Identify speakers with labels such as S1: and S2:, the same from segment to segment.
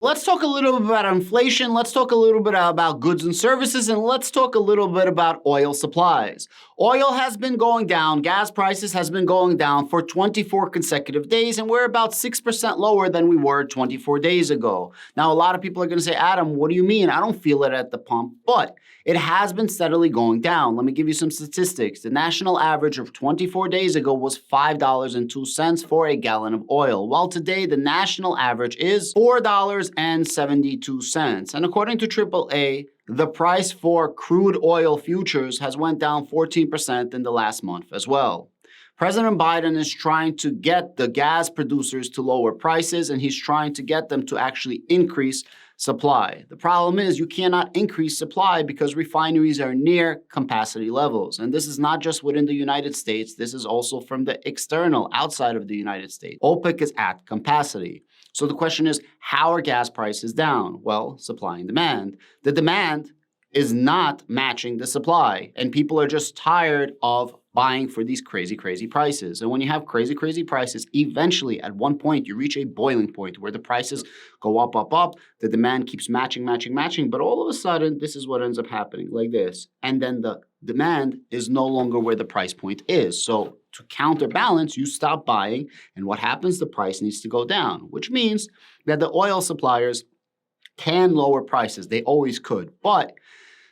S1: Let's talk a little bit about inflation. Let's talk a little bit about goods and services, and let's talk a little bit about oil supplies. Oil has been going down. Gas prices has been going down for 24 consecutive days, and we're about 6% lower than we were 24 days ago. Now, a lot of people are going to say, Adam, what do you mean? I don't feel it at the pump, but it has been steadily going down. Let me give you some statistics. The national average of 24 days ago was $5.02 for a gallon of oil, while today the national average is $4.72. And according to AAA, the price for crude oil futures has went down 14% in the last month as well. President Biden is trying to get the gas producers to lower prices, and he's trying to get them to actually increase supply. The problem is you cannot increase supply because refineries are near capacity levels. And this is not just within the United States. This is also from the external, outside of the United States. OPEC is at capacity. So the question is, how are gas prices down? Well, supply and demand. The demand is not matching the supply, and people are just tired of buying for these crazy prices. And when you have crazy prices, eventually at one point you reach a boiling point where the prices go up, the demand keeps matching, but all of a sudden this is what ends up happening, like this. And then the demand is no longer where the price point is. So to counterbalance, you stop buying, and what happens? The price needs to go down, which means that the oil suppliers can lower prices. They always could, but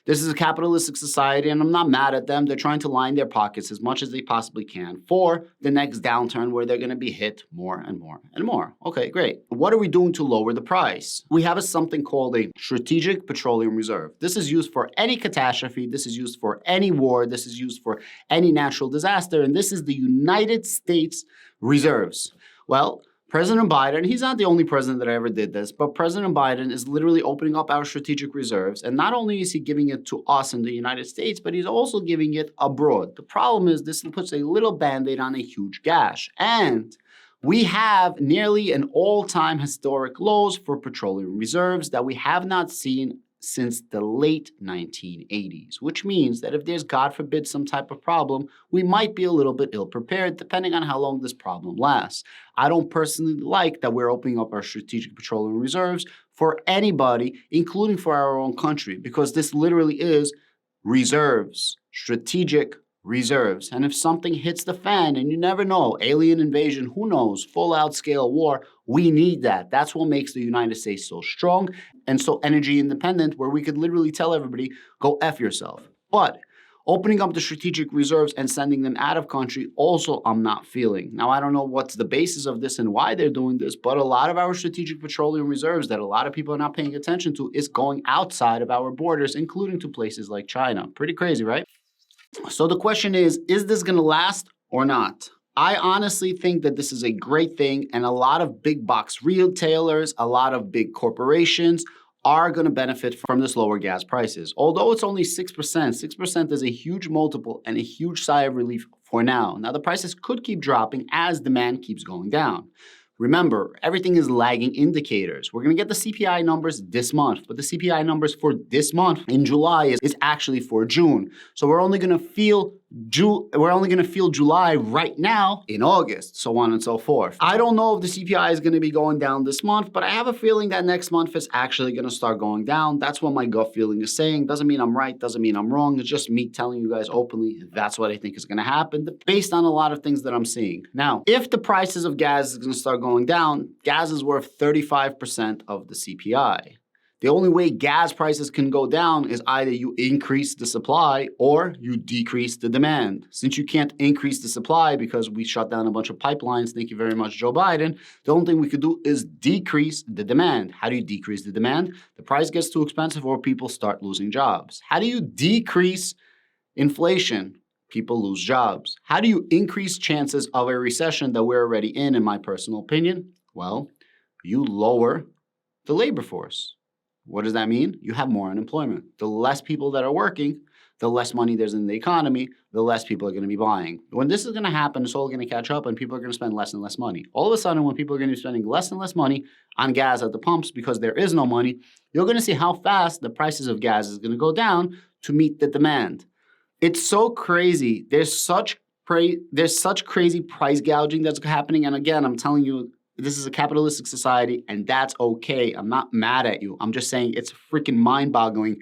S1: this is a capitalistic society, and I'm not mad at them. They're trying to line their pockets as much as they possibly can for the next downturn where they're going to be hit more and more and more. Okay, great. What are we doing to lower the price? We have something called a strategic petroleum reserve. This is used for any catastrophe. This is used for any war. This is used for any natural disaster, and this is the United States reserves. Well, President Biden, he's not the only president that ever did this, but President Biden is literally opening up our strategic reserves. And not only is he giving it to us in the United States, but he's also giving it abroad. The problem is this puts a little Band-Aid on a huge gash. And we have nearly an all-time historic lows for petroleum reserves that we have not seen since the late 1980s, which means that if there's, God forbid, some type of problem, we might be a little bit ill-prepared depending on how long this problem lasts. I don't personally like that we're opening up our strategic petroleum reserves for anybody, including for our own country, because this literally is reserves, strategic reserves. And if something hits the fan, and you never know, alien invasion, who knows, full-out scale war, we need that. That's what makes the United States so strong and so energy independent, where we could literally tell everybody, go F yourself. But opening up the strategic reserves and sending them out of country, also I'm not feeling. Now, I don't know what's the basis of this and why they're doing this, but a lot of our strategic petroleum reserves that a lot of people are not paying attention to is going outside of our borders, including to places like China. Pretty crazy, right? So the question is this going to last or not? I honestly think that this is a great thing, and a lot of big box retailers, a lot of big corporations are going to benefit from this lower gas prices. Although it's only 6%, 6% is a huge multiple and a huge sigh of relief for now. Now, the prices could keep dropping as demand keeps going down. Remember, everything is lagging indicators. We're going to get the CPI numbers this month, but the CPI numbers for this month in July is actually for June. So we're only going to feel July right now in August, so on and so forth. I don't know if the CPI is going to be going down this month, but I have a feeling that next month it's actually going to start going down. That's what my gut feeling is saying. Doesn't mean I'm right, doesn't mean I'm wrong. It's just me telling you guys openly that's what I think is going to happen based on a lot of things that I'm seeing. Now, if the prices of gas is going to start going down, gas is worth 35% of the CPI. The only way gas prices can go down is either you increase the supply or you decrease the demand. Since you can't increase the supply because we shut down a bunch of pipelines, thank you very much, Joe Biden, the only thing we could do is decrease the demand. How do you decrease the demand? The price gets too expensive or people start losing jobs. How do you decrease inflation? People lose jobs. How do you increase chances of a recession that we're already in my personal opinion? Well, you lower the labor force. What does that mean? You have more unemployment. The less people that are working, the less money there's in the economy, the less people are going to be buying. When this is going to happen, it's all going to catch up and people are going to spend less and less money. All of a sudden, when people are going to be spending less and less money on gas at the pumps because there is no money, you're going to see how fast the prices of gas is going to go down to meet the demand. It's so crazy. There's such crazy price gouging that's happening. And again, I'm telling you, This is a capitalistic society, and that's okay. I'm not mad at you. I'm just saying it's freaking mind-boggling.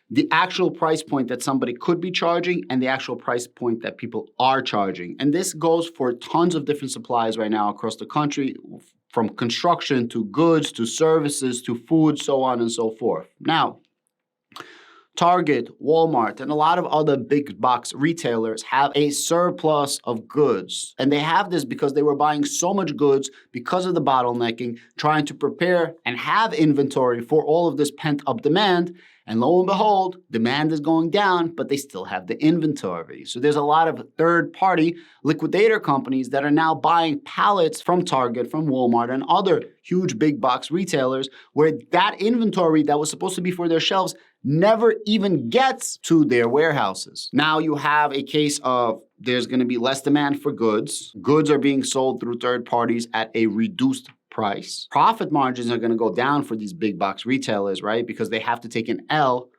S1: The actual price point that somebody could be charging and the actual price point that people are charging. And this goes for tons of different supplies right now across the country, from construction to goods to services to food, so on and so forth. Now, Target, Walmart, and a lot of other big box retailers have a surplus of goods. And they have this because they were buying so much goods because of the bottlenecking, trying to prepare and have inventory for all of this pent-up demand. And lo and behold, demand is going down, but they still have the inventory. So there's a lot of third-party liquidator companies that are now buying pallets from Target, from Walmart, and other huge big box retailers where that inventory that was supposed to be for their shelves never even gets to their warehouses. Now you have a case of there's going to be less demand for goods. Goods are being sold through third parties at a reduced price. Profit margins are going to go down for these big box retailers, right? Because they have to take an L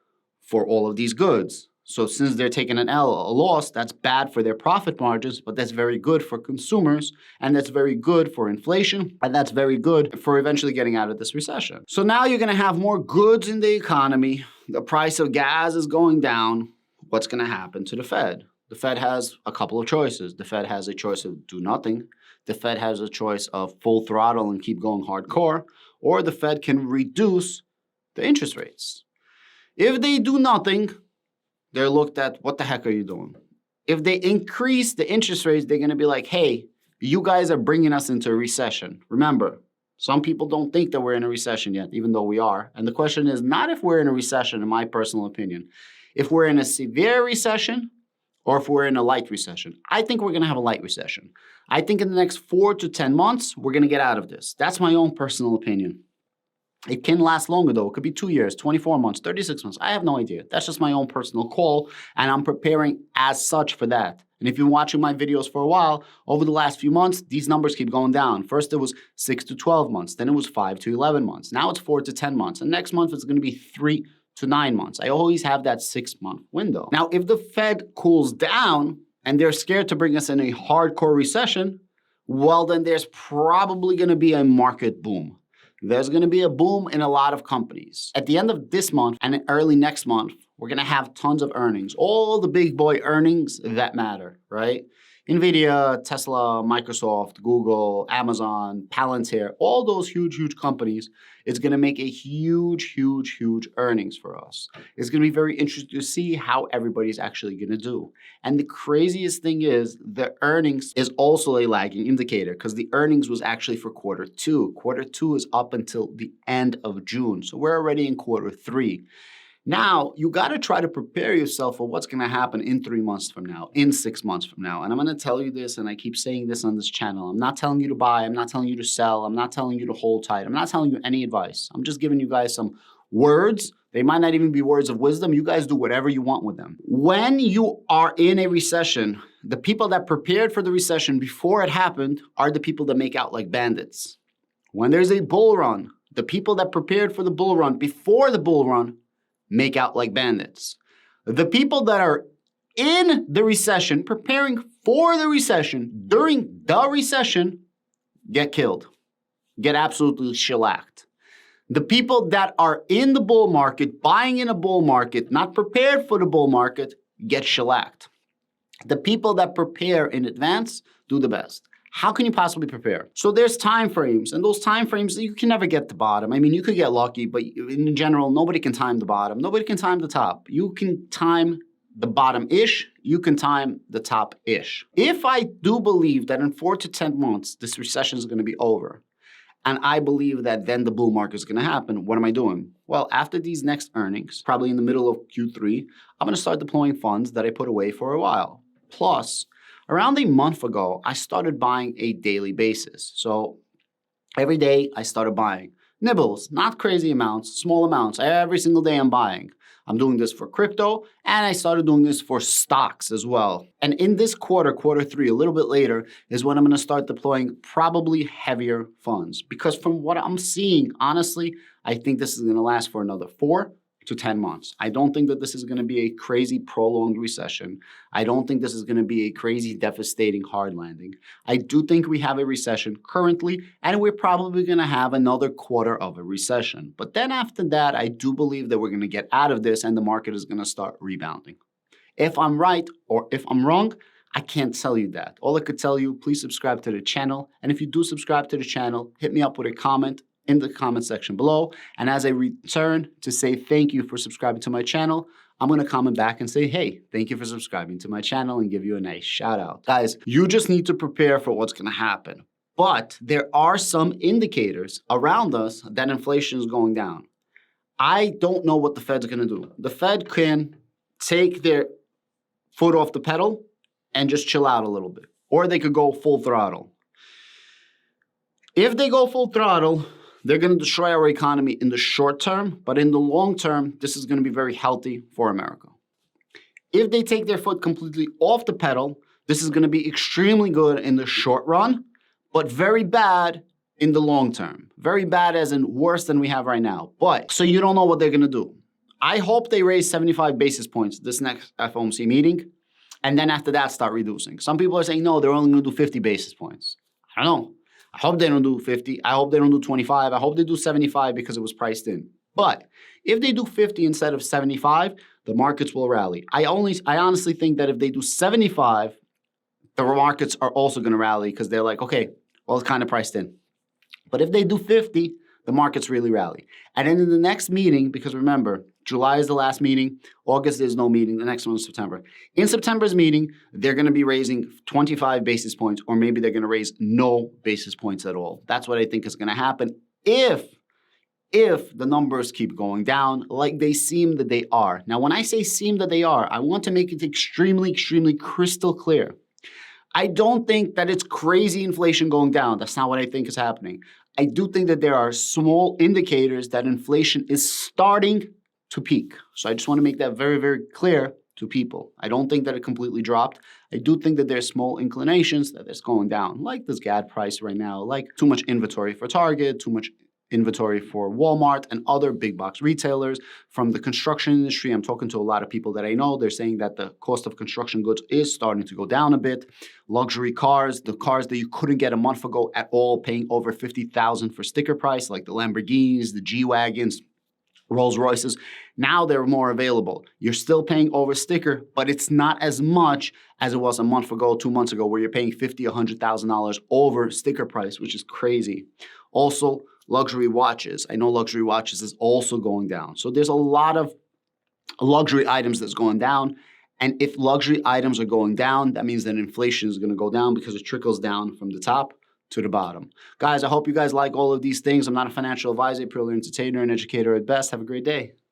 S1: for all of these goods. So since they're taking an L, a loss, that's bad for their profit margins, but that's very good for consumers, and that's very good for inflation, and that's very good for eventually getting out of this recession. So now you're going to have more goods in the economy. The price of gas is going down. What's going to happen to the Fed? The Fed has a couple of choices. The Fed has a choice of do nothing. The Fed has a choice of full throttle and keep going hardcore, or the Fed can reduce the interest rates. If they do nothing, they're looked at, what the heck are you doing? If they increase the interest rates, they're going to be like, hey, you guys are bringing us into a recession. Remember, some people don't think that we're in a recession yet, even though we are. And the question is not if we're in a recession, in my personal opinion. If we're in a severe recession or if we're in a light recession. I think we're going to have a light recession. I think in the next 4 to 10 months, we're going to get out of this. That's my own personal opinion. It can last longer, though. It could be 2 years, 24 months, 36 months. I have no idea. That's just my own personal call, and I'm preparing as such for that. And if you've been watching my videos for a while, over the last few months, these numbers keep going down. First, it was 6 to 12 months. Then it was 5 to 11 months. Now it's 4 to 10 months. And next month, it's going to be 3 to 9 months. I always have that 6-month window. Now, if the Fed cools down and they're scared to bring us in a hardcore recession, well, then there's probably going to be a market boom. There's going to be a boom in a lot of companies. At the end of this month and early next month, we're going to have tons of earnings. All the big boy earnings that matter, right? NVIDIA, Tesla, Microsoft, Google, Amazon, Palantir, all those huge companies, it's going to make a huge earnings for us. It's going to be very interesting to see how everybody's actually going to do. And the craziest thing is the earnings is also a lagging indicator because the earnings was actually for quarter 2. Quarter 2 is up until the end of June. So we're already in quarter 3. Now, you got to try to prepare yourself for what's going to happen in 3 months from now, in 6 months from now. And I'm going to tell you this, and I keep saying this on this channel. I'm not telling you to buy. I'm not telling you to sell. I'm not telling you to hold tight. I'm not telling you any advice. I'm just giving you guys some words. They might not even be words of wisdom. You guys do whatever you want with them. When you are in a recession, the people that prepared for the recession before it happened are the people that make out like bandits. When there's a bull run, the people that prepared for the bull run before the bull run make out like bandits. The people that are in the recession, preparing for the recession, during the recession, get killed, get absolutely shellacked. The people that are in the bull market, buying in a bull market, not prepared for the bull market, get shellacked. The people that prepare in advance do the best. How can you possibly prepare? So there's time frames, and those time frames, you can never get the bottom. I mean, you could get lucky, but in general, nobody can time the bottom. Nobody can time the top. You can time the bottom-ish. You can time the top-ish. If I do believe that in 4 to 10 months, this recession is going to be over, and I believe that then the bull market is going to happen, what am I doing? Well, after these next earnings, probably in the middle of Q3, I'm going to start deploying funds that I put away for a while. Plus, around a month ago, I started buying a daily basis. So every day I started buying nibbles, not crazy amounts, small amounts. Every single day I'm buying. I'm doing this for crypto, and I started doing this for stocks as well. And in this quarter, quarter 3, a little bit later, is when I'm going to start deploying probably heavier funds. Because from what I'm seeing, honestly, I think this is going to last for another 4 to 10 months. I don't think that this is going to be a crazy prolonged recession. I don't think this is going to be a crazy devastating hard landing. I do think we have a recession currently, and we're probably going to have another quarter of a recession. But then after that, I do believe that we're going to get out of this and the market is going to start rebounding. If I'm right or if I'm wrong, I can't tell you that. All I could tell you, please subscribe to the channel. And if you do subscribe to the channel, hit me up with a comment in the comment section below. And as I return to say thank you for subscribing to my channel, I'm going to comment back and say, hey, thank you for subscribing to my channel and give you a nice shout out. Guys, you just need to prepare for what's going to happen. But there are some indicators around us that inflation is going down. I don't know what the Fed's going to do. The Fed can take their foot off the pedal and just chill out a little bit. Or they could go full throttle. If they go full throttle, they're going to destroy our economy in the short term, but in the long term, this is going to be very healthy for America. If they take their foot completely off the pedal, this is going to be extremely good in the short run, but very bad in the long term. Very bad as in worse than we have right now. But, so you don't know what they're going to do. I hope they raise 75 basis points this next FOMC meeting. And then after that, start reducing. Some people are saying, no, they're only going to do 50 basis points. I don't know. I hope they don't do 50. I hope they don't do 25. I hope they do 75 because it was priced in. But if they do 50 instead of 75, the markets will rally. I honestly think that if they do 75, the markets are also going to rally because they're like, okay, well, it's kind of priced in. But if they do 50, the markets really rally. And then in the next meeting, because remember, July is the last meeting. August there's no meeting. The next one is September. In September's meeting, they're going to be raising 25 basis points, or maybe they're going to raise no basis points at all. That's what I think is going to happen if the numbers keep going down like they seem that they are. Now, when I say seem that they are, I want to make it extremely, extremely crystal clear. I don't think that it's crazy inflation going down. That's not what I think is happening. I do think that there are small indicators that inflation is starting to peak. So I just want to make that very, very clear to people. I don't think that it completely dropped. I do think that there's small inclinations that it's going down, like this gas price right now, like too much inventory for Target, too much inventory for Walmart and other big box retailers. From the construction industry, I'm talking to a lot of people that I know. They're saying that the cost of construction goods is starting to go down a bit. Luxury cars, the cars that you couldn't get a month ago at all, paying over $50,000 for sticker price, like the Lamborghinis, the G-Wagons, Rolls Royces, now they're more available. You're still paying over sticker, but it's not as much as it was a month ago, 2 months ago, where you're paying $50,000, $100,000 over sticker price, which is crazy. Also, luxury watches. I know luxury watches is also going down. So there's a lot of luxury items that's going down. And if luxury items are going down, that means that inflation is going to go down because it trickles down from the top to the bottom. Guys, I hope you guys like all of these things. I'm not a financial advisor, purely entertainer and educator at best. Have a great day.